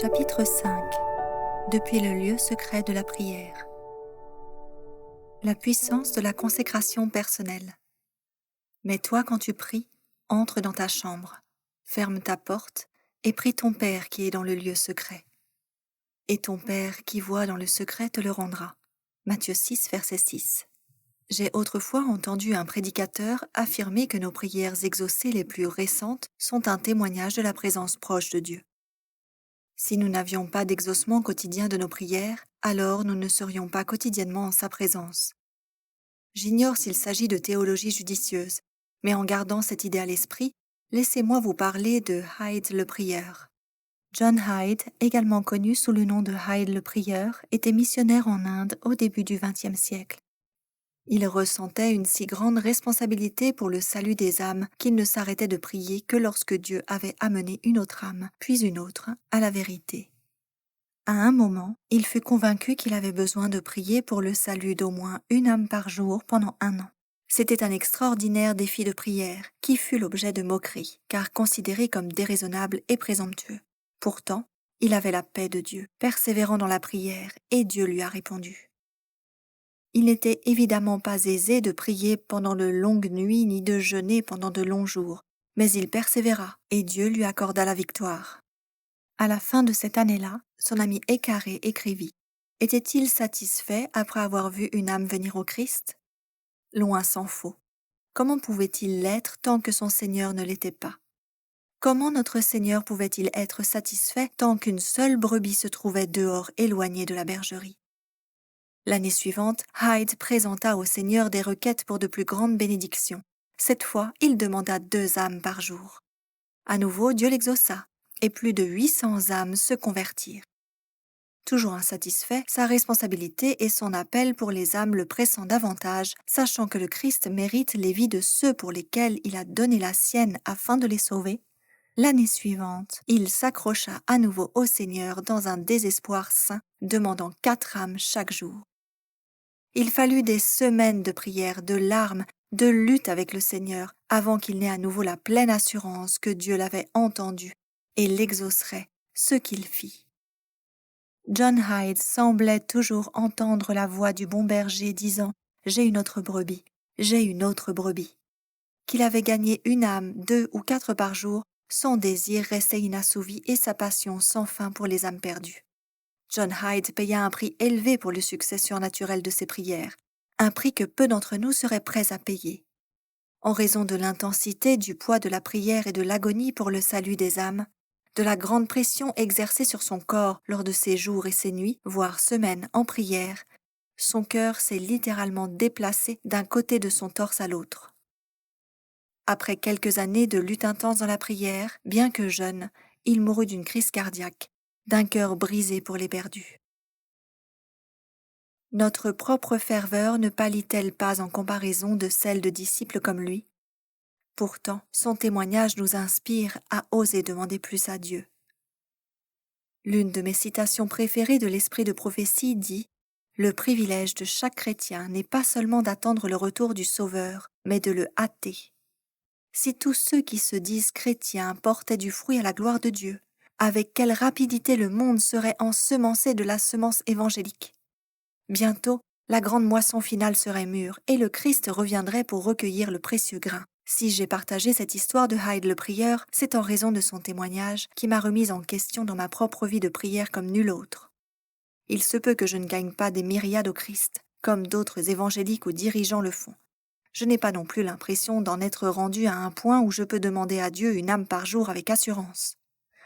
Chapitre 5. Depuis le lieu secret de la prière. La puissance de la consécration personnelle. Mais toi, quand tu pries, entre dans ta chambre, ferme ta porte et prie ton Père qui est dans le lieu secret. Et ton Père qui voit dans le secret te le rendra. Matthieu 6, verset 6. J'ai autrefois entendu un prédicateur affirmer que nos prières exaucées les plus récentes sont un témoignage de la présence proche de Dieu. Si nous n'avions pas d'exaucement quotidien de nos prières, alors nous ne serions pas quotidiennement en sa présence. J'ignore s'il s'agit de théologie judicieuse, mais en gardant cette idée à l'esprit, laissez-moi vous parler de Hyde le prieur. John Hyde, également connu sous le nom de Hyde le prieur, était missionnaire en Inde au début du XXe siècle. Il ressentait une si grande responsabilité pour le salut des âmes qu'il ne s'arrêtait de prier que lorsque Dieu avait amené une autre âme, puis une autre, à la vérité. À un moment, il fut convaincu qu'il avait besoin de prier pour le salut d'au moins une âme par jour pendant 1 an. C'était un extraordinaire défi de prière qui fut l'objet de moqueries, car considéré comme déraisonnable et présomptueux. Pourtant, il avait la paix de Dieu, persévérant dans la prière, et Dieu lui a répondu. Il n'était évidemment pas aisé de prier pendant de longues nuits ni de jeûner pendant de longs jours, mais il persévéra, et Dieu lui accorda la victoire. À la fin de cette année-là, son ami Écaré écrivit « Était-il satisfait après avoir vu une âme venir au Christ ? Loin s'en faut. Comment pouvait-il l'être tant que son Seigneur ne l'était pas ? Comment notre Seigneur pouvait-il être satisfait tant qu'une seule brebis se trouvait dehors éloignée de la bergerie ? » L'année suivante, Hyde présenta au Seigneur des requêtes pour de plus grandes bénédictions. Cette fois, il demanda 2 âmes par jour. À nouveau, Dieu l'exauça, et plus de 800 âmes se convertirent. Toujours insatisfait, sa responsabilité et son appel pour les âmes le pressant davantage, sachant que le Christ mérite les vies de ceux pour lesquels il a donné la sienne afin de les sauver. L'année suivante, il s'accrocha à nouveau au Seigneur dans un désespoir saint, demandant 4 âmes chaque jour. Il fallut des semaines de prières, de larmes, de lutte avec le Seigneur, avant qu'il n'ait à nouveau la pleine assurance que Dieu l'avait entendu et l'exaucerait, ce qu'il fit. John Hyde semblait toujours entendre la voix du bon berger disant « J'ai une autre brebis, j'ai une autre brebis ». Qu'il avait gagné une âme, 2 ou 4 par jour, son désir restait inassouvi et sa passion sans fin pour les âmes perdues. John Hyde paya un prix élevé pour le succès surnaturel de ses prières, un prix que peu d'entre nous seraient prêts à payer. En raison de l'intensité du poids de la prière et de l'agonie pour le salut des âmes, de la grande pression exercée sur son corps lors de ses jours et ses nuits, voire semaines en prière, son cœur s'est littéralement déplacé d'un côté de son torse à l'autre. Après quelques années de lutte intense dans la prière, bien que jeune, il mourut d'une crise cardiaque, d'un cœur brisé pour les perdus. Notre propre ferveur ne pâlit-elle pas en comparaison de celle de disciples comme lui ? Pourtant, son témoignage nous inspire à oser demander plus à Dieu. L'une de mes citations préférées de l'esprit de prophétie dit « Le privilège de chaque chrétien n'est pas seulement d'attendre le retour du Sauveur, mais de le hâter. » Si tous ceux qui se disent chrétiens portaient du fruit à la gloire de Dieu, avec quelle rapidité le monde serait ensemencé de la semence évangélique. Bientôt, la grande moisson finale serait mûre et le Christ reviendrait pour recueillir le précieux grain. Si j'ai partagé cette histoire de Hyde le prieur, c'est en raison de son témoignage qui m'a remise en question dans ma propre vie de prière comme nulle autre. Il se peut que je ne gagne pas des myriades au Christ, comme d'autres évangéliques ou dirigeants le font. Je n'ai pas non plus l'impression d'en être rendu à un point où je peux demander à Dieu une âme par jour avec assurance.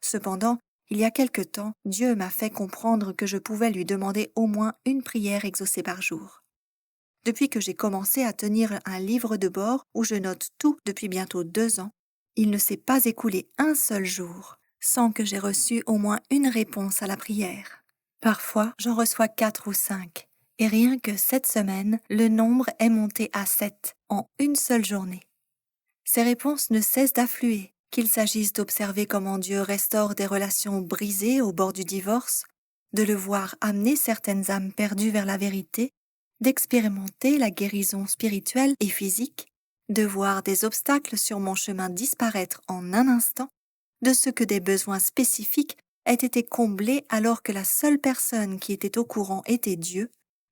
Cependant, il y a quelque temps, Dieu m'a fait comprendre que je pouvais lui demander au moins une prière exaucée par jour. Depuis que j'ai commencé à tenir un livre de bord où je note tout depuis bientôt 2 ans, il ne s'est pas écoulé un seul jour sans que j'ai reçu au moins une réponse à la prière. Parfois, j'en reçois 4 ou 5, et rien que cette semaine, le nombre est monté à 7 en une seule journée. Ces réponses ne cessent d'affluer, qu'il s'agisse d'observer comment Dieu restaure des relations brisées au bord du divorce, de le voir amener certaines âmes perdues vers la vérité, d'expérimenter la guérison spirituelle et physique, de voir des obstacles sur mon chemin disparaître en un instant, de ce que des besoins spécifiques ait été comblé alors que la seule personne qui était au courant était Dieu,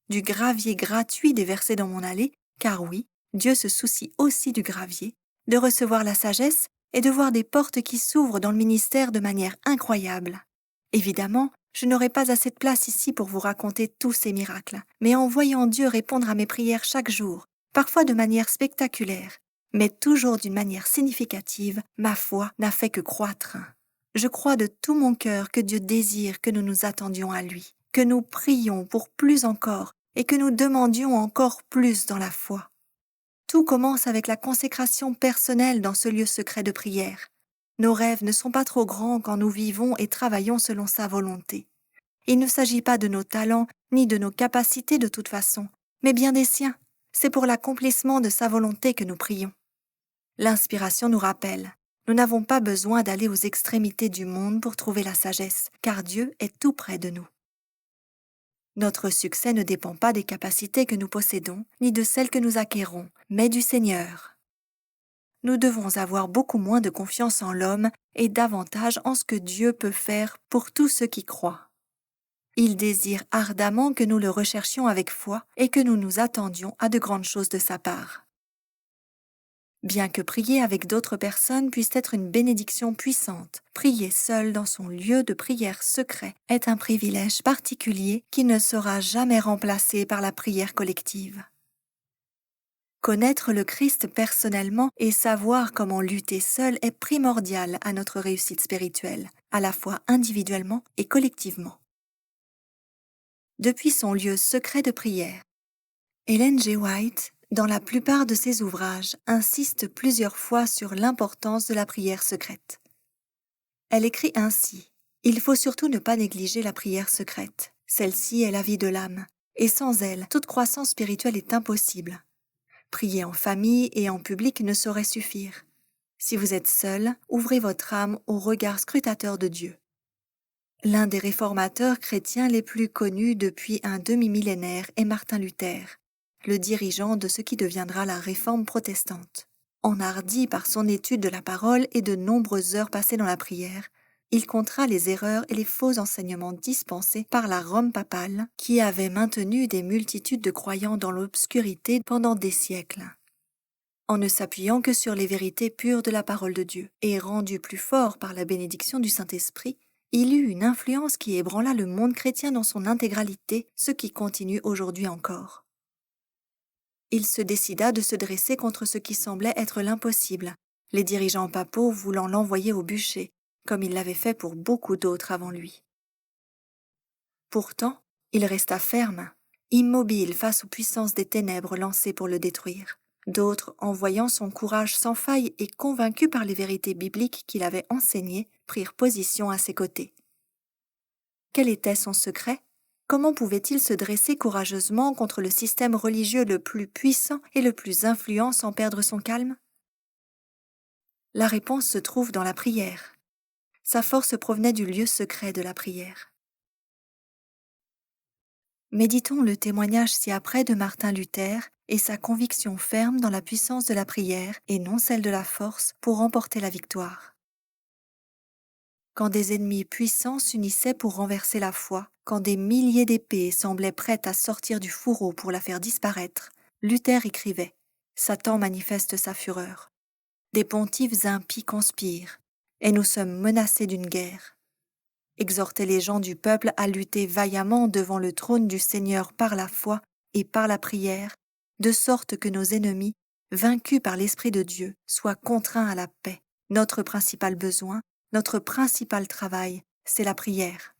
du gravier gratuit déversé dans mon allée, car oui, Dieu se soucie aussi du gravier, de recevoir la sagesse et de voir des portes qui s'ouvrent dans le ministère de manière incroyable. Évidemment, je n'aurai pas assez de place ici pour vous raconter tous ces miracles, mais en voyant Dieu répondre à mes prières chaque jour, parfois de manière spectaculaire, mais toujours d'une manière significative, ma foi n'a fait que croître. Je crois de tout mon cœur que Dieu désire que nous nous attendions à lui, que nous prions pour plus encore et que nous demandions encore plus dans la foi. Tout commence avec la consécration personnelle dans ce lieu secret de prière. Nos rêves ne sont pas trop grands quand nous vivons et travaillons selon sa volonté. Il ne s'agit pas de nos talents ni de nos capacités de toute façon, mais bien des siens. C'est pour l'accomplissement de sa volonté que nous prions. L'inspiration nous rappelle, nous n'avons pas besoin d'aller aux extrémités du monde pour trouver la sagesse, car Dieu est tout près de nous. Notre succès ne dépend pas des capacités que nous possédons, ni de celles que nous acquérons, mais du Seigneur. Nous devons avoir beaucoup moins de confiance en l'homme et davantage en ce que Dieu peut faire pour tous ceux qui croient. Il désire ardemment que nous le recherchions avec foi et que nous nous attendions à de grandes choses de sa part. Bien que prier avec d'autres personnes puisse être une bénédiction puissante, prier seul dans son lieu de prière secret est un privilège particulier qui ne sera jamais remplacé par la prière collective. Connaître le Christ personnellement et savoir comment lutter seul est primordial à notre réussite spirituelle, à la fois individuellement et collectivement. Depuis son lieu secret de prière, Ellen G. White, dans la plupart de ses ouvrages, insiste plusieurs fois sur l'importance de la prière secrète. Elle écrit ainsi : « Il faut surtout ne pas négliger la prière secrète. Celle-ci est la vie de l'âme, et sans elle, toute croissance spirituelle est impossible. Prier en famille et en public ne saurait suffire. Si vous êtes seul, ouvrez votre âme au regard scrutateur de Dieu. » L'un des réformateurs chrétiens les plus connus depuis un demi-millénaire est Martin Luther, le dirigeant de ce qui deviendra la Réforme protestante. Enhardi par son étude de la parole et de nombreuses heures passées dans la prière, il comptera les erreurs et les faux enseignements dispensés par la Rome papale qui avait maintenu des multitudes de croyants dans l'obscurité pendant des siècles. En ne s'appuyant que sur les vérités pures de la parole de Dieu et rendues plus forts par la bénédiction du Saint-Esprit, il eut une influence qui ébranla le monde chrétien dans son intégralité, ce qui continue aujourd'hui encore. Il se décida de se dresser contre ce qui semblait être l'impossible, les dirigeants papaux voulant l'envoyer au bûcher, comme il l'avait fait pour beaucoup d'autres avant lui. Pourtant, il resta ferme, immobile face aux puissances des ténèbres lancées pour le détruire. D'autres, en voyant son courage sans faille et convaincus par les vérités bibliques qu'il avait enseignées, prirent position à ses côtés. Quel était son secret ? Comment pouvait-il se dresser courageusement contre le système religieux le plus puissant et le plus influent sans perdre son calme ? La réponse se trouve dans la prière. Sa force provenait du lieu secret de la prière. Méditons le témoignage ci-après de Martin Luther et sa conviction ferme dans la puissance de la prière et non celle de la force pour remporter la victoire. Quand des ennemis puissants s'unissaient pour renverser la foi, quand des milliers d'épées semblaient prêtes à sortir du fourreau pour la faire disparaître, Luther écrivait « Satan manifeste sa fureur. Des pontifes impies conspirent, et nous sommes menacés d'une guerre. » Exhortait les gens du peuple à lutter vaillamment devant le trône du Seigneur par la foi et par la prière, de sorte que nos ennemis, vaincus par l'Esprit de Dieu, soient contraints à la paix. Notre principal besoin, notre principal travail, c'est la prière.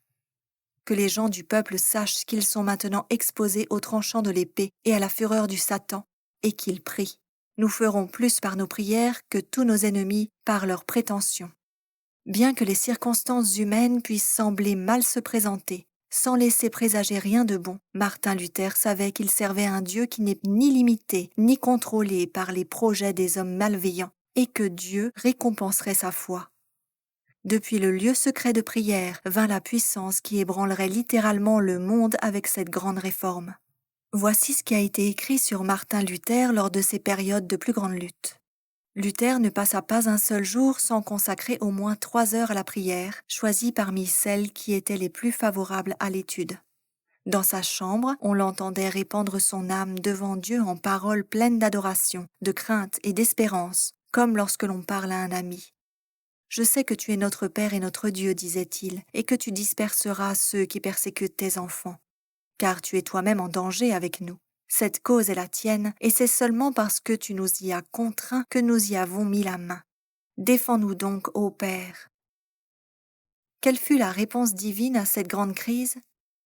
Que les gens du peuple sachent qu'ils sont maintenant exposés au tranchant de l'épée et à la fureur du Satan, et qu'ils prient. Nous ferons plus par nos prières que tous nos ennemis par leurs prétentions. Bien que les circonstances humaines puissent sembler mal se présenter, sans laisser présager rien de bon, Martin Luther savait qu'il servait un Dieu qui n'est ni limité ni contrôlé par les projets des hommes malveillants, et que Dieu récompenserait sa foi. Depuis le lieu secret de prière vint la puissance qui ébranlerait littéralement le monde avec cette grande réforme. Voici ce qui a été écrit sur Martin Luther lors de ces périodes de plus grande lutte. Luther ne passa pas un seul jour sans consacrer au moins 3 heures à la prière, choisie parmi celles qui étaient les plus favorables à l'étude. Dans sa chambre, on l'entendait répandre son âme devant Dieu en paroles pleines d'adoration, de crainte et d'espérance, comme lorsque l'on parle à un ami. « Je sais que tu es notre Père et notre Dieu, disait-il, et que tu disperseras ceux qui persécutent tes enfants, car tu es toi-même en danger avec nous. Cette cause est la tienne, et c'est seulement parce que tu nous y as contraints que nous y avons mis la main. Défends-nous donc, ô Père. » Quelle fut la réponse divine à cette grande crise ?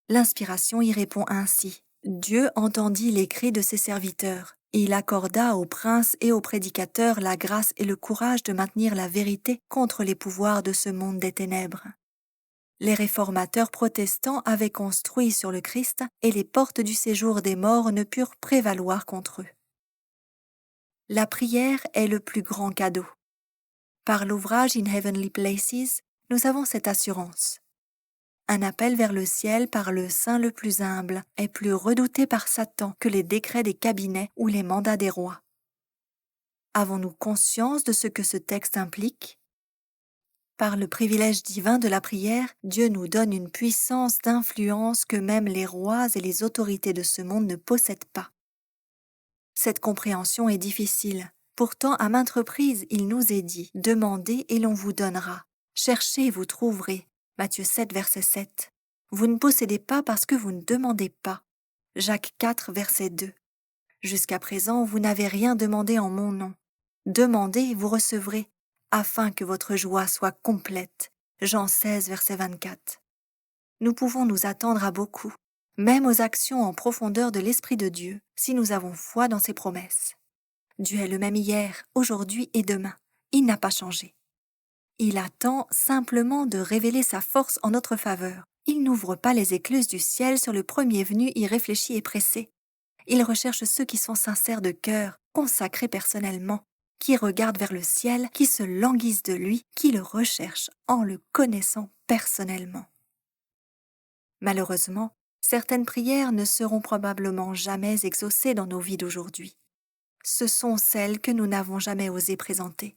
L'inspiration y répond ainsi. Dieu entendit les cris de ses serviteurs. Il accorda aux princes et aux prédicateurs la grâce et le courage de maintenir la vérité contre les pouvoirs de ce monde des ténèbres. Les réformateurs protestants avaient construit sur le Christ et les portes du séjour des morts ne purent prévaloir contre eux. La prière est le plus grand cadeau. Par l'ouvrage In Heavenly Places, nous avons cette assurance. Un appel vers le ciel par le saint le plus humble est plus redouté par Satan que les décrets des cabinets ou les mandats des rois. Avons-nous conscience de ce que ce texte implique ? Par le privilège divin de la prière, Dieu nous donne une puissance d'influence que même les rois et les autorités de ce monde ne possèdent pas. Cette compréhension est difficile. Pourtant, à maintes reprises, il nous est dit « Demandez et l'on vous donnera. Cherchez et vous trouverez. » Matthieu 7, verset 7. Vous ne possédez pas parce que vous ne demandez pas. Jacques 4, verset 2. Jusqu'à présent, vous n'avez rien demandé en mon nom. Demandez et vous recevrez, afin que votre joie soit complète. Jean 16, verset 24. Nous pouvons nous attendre à beaucoup, même aux actions en profondeur de l'Esprit de Dieu, si nous avons foi dans ses promesses. Dieu est le même hier, aujourd'hui et demain. Il n'a pas changé. Il attend simplement de révéler sa force en notre faveur. Il n'ouvre pas les écluses du ciel sur le premier venu irréfléchi et pressé. Il recherche ceux qui sont sincères de cœur, consacrés personnellement, qui regardent vers le ciel, qui se languissent de lui, qui le recherchent en le connaissant personnellement. Malheureusement, certaines prières ne seront probablement jamais exaucées dans nos vies d'aujourd'hui. Ce sont celles que nous n'avons jamais osé présenter.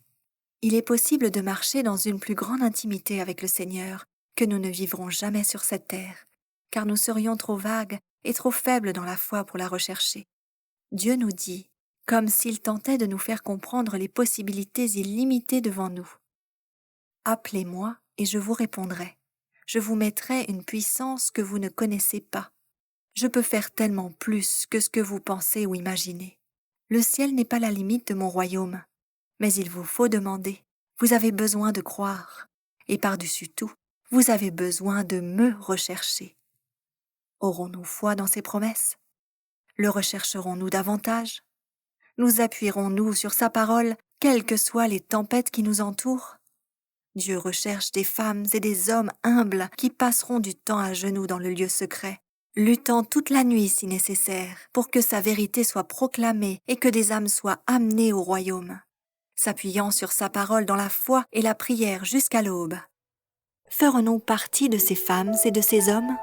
Il est possible de marcher dans une plus grande intimité avec le Seigneur que nous ne vivrons jamais sur cette terre, car nous serions trop vagues et trop faibles dans la foi pour la rechercher. Dieu nous dit, comme s'il tentait de nous faire comprendre les possibilités illimitées devant nous. « Appelez-moi et je vous répondrai. Je vous mettrai une puissance que vous ne connaissez pas. Je peux faire tellement plus que ce que vous pensez ou imaginez. Le ciel n'est pas la limite de mon royaume. Mais il vous faut demander. Vous avez besoin de croire. Et par-dessus tout, vous avez besoin de me rechercher. Aurons-nous foi dans ces promesses ? Le rechercherons-nous davantage ? Nous appuierons-nous sur sa parole, quelles que soient les tempêtes qui nous entourent ? Dieu recherche des femmes et des hommes humbles qui passeront du temps à genoux dans le lieu secret, luttant toute la nuit si nécessaire, pour que sa vérité soit proclamée et que des âmes soient amenées au royaume, s'appuyant sur sa parole dans la foi et la prière jusqu'à l'aube. Ferons-nous partie de ces femmes et de ces hommes ?